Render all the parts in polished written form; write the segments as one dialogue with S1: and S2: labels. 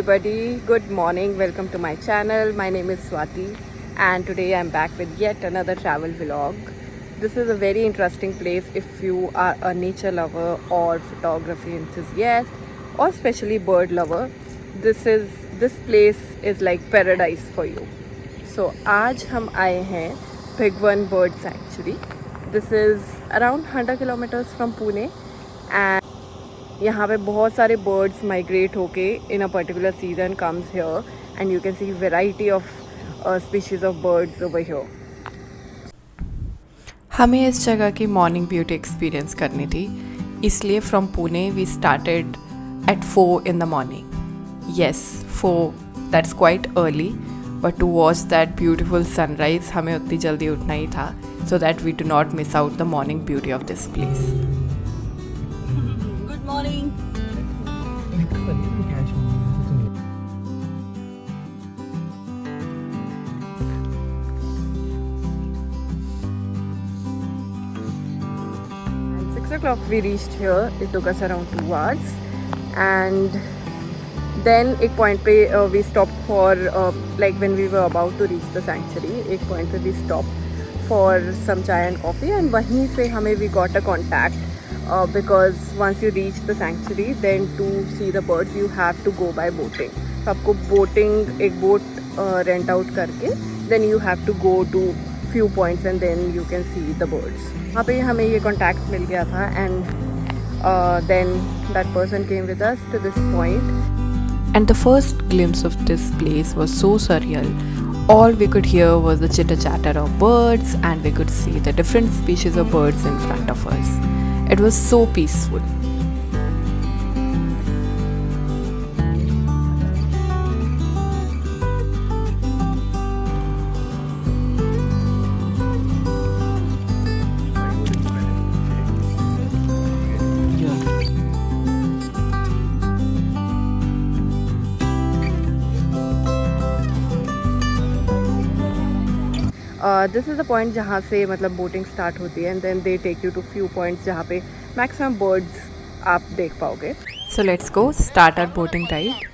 S1: everybody, good morning, welcome to my channel. My name is Swati and today I'm back with yet another travel vlog. This is a very interesting place if you are a nature lover or photography enthusiast or especially bird lover. This place is like paradise for you. So आज हम आए हैं Bhigwan Bird Sanctuary. This is around 100 kilometers from Pune and यहाँ पे बहुत सारे birds migrate होके in a particular season comes here and you can see variety of species of birds over here.
S2: हमें इस जगह की मॉर्निंग ब्यूटी एक्सपीरियंस करनी थी, इसलिए from Pune we started at 4 in the morning. Yes, 4, that's quite early, but to watch that beautiful sunrise हमें उतनी जल्दी उठना ही था so that we do not miss out the morning beauty of this place.
S1: Good morning. At 6 o'clock we reached here. It took us around 2 hours and then एक point पे we stopped for like when we were about to reach the sanctuary. एक point पे we stopped for some chai and coffee and वहीं से हमें we got a contact because once you reach the sanctuary then to see the birds you have to go by boating. तो आपको boating एक boat rent out करके then you have to go to few points and then you can see the birds. वहाँ पे हमें ये contact मिल गया था and then that person came with us to this point.
S2: And the first glimpse of this place was so surreal. All we could hear was the chitter-chatter of birds and we could see the different species of birds in front of us. It was so peaceful.
S1: This is the point जहाँ से मतलब boating start होती है and then they take you to few points जहाँ पे maximum birds आप देख पाओगे.
S2: So let's go start our boating ride.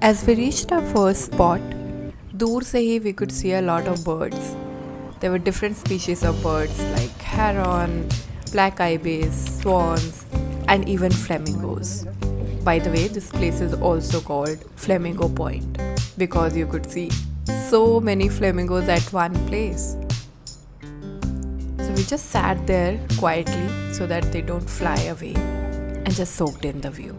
S2: As we reached our first spot, दूर से ही we could see a lot of birds. There were different species of birds like heron, black ibis, swans, and even flamingos. By the way, this place is also called Flamingo Point because you could see so many flamingos at one place. So we just sat there quietly so that they don't fly away and just soaked in the view.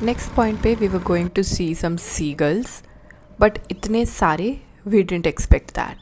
S2: Next point पे we were going to see some seagulls, but इतने सारे we didn't expect that.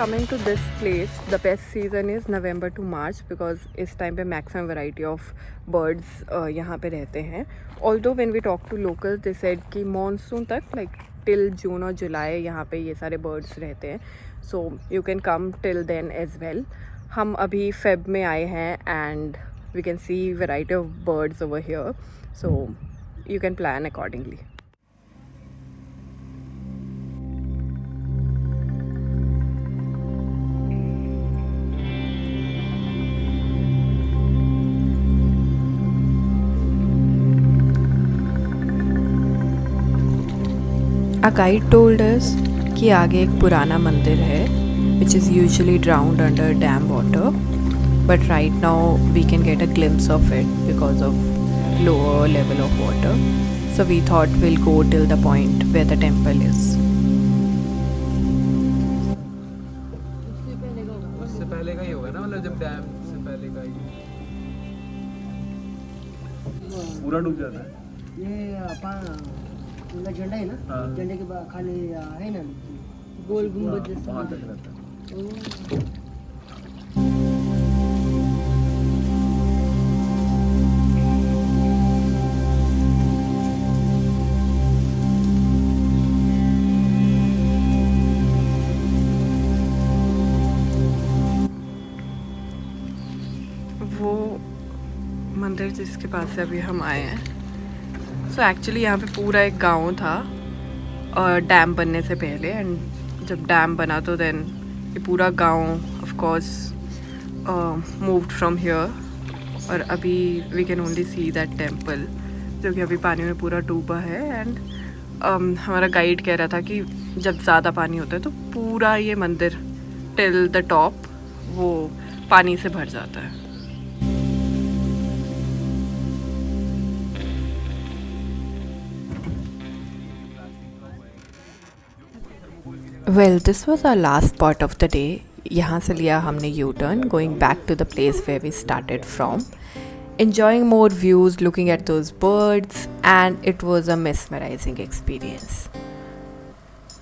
S1: coming to this place, the best season is November to March because इस time पे maximum variety of birds यहाँ पे रहते हैं. Although when we talk to locals, they said कि monsoon तक like till June और July यहाँ पे ये सारे birds रहते हैं. So you can come till then as well. हम अभी Feb में आए हैं and we can see variety of birds over here. So you can plan accordingly.
S2: A guide told us कि आगे एक पुराना मंदिर है which is usually drowned under dam water, but right now we can get a glimpse of it because of lower level of water. So we thought we'll go till the point where the temple is.
S3: उससे पहले का ही होगा ना, मतलब जब dam से पहले का ही पूरा डूब जाता है.
S4: ये उनका झंडा है ना,
S3: हाँ.
S4: झंडे के खाली है ना गोल गुंबद जैसा.
S3: वहाँ तक रहता है.
S1: वो मंदिर जिसके पास से अभी हम आए हैं. सो एक्चुअली यहाँ पे पूरा एक गांव था और डैम बनने से पहले, एंड जब डैम बना तो देन ये पूरा गांव of course moved from here. और अभी we can only see that temple जो कि अभी पानी में पूरा डूबा है. एंड हमारा गाइड कह रहा था कि जब ज़्यादा पानी होता है तो पूरा ये मंदिर टिल द टॉप वो पानी से भर जाता है.
S2: Well, this was our last part of the day. यहाँ से लिया हमने U-turn, going back to the place where we started from. Enjoying more views, looking at those birds, and it was a mesmerizing experience.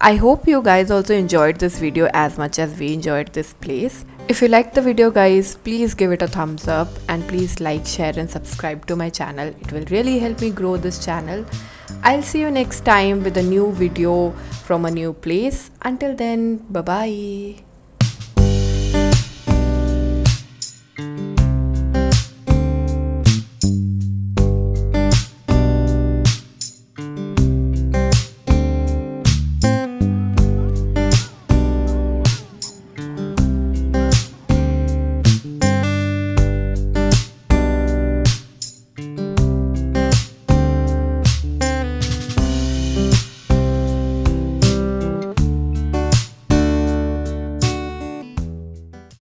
S2: I hope you guys also enjoyed this video as much as we enjoyed this place. If you liked the video guys, please give it a thumbs up and please like, share and subscribe to my channel. It will really help me grow this channel. I'll see you next time with a new video from a new place. Until then, bye bye.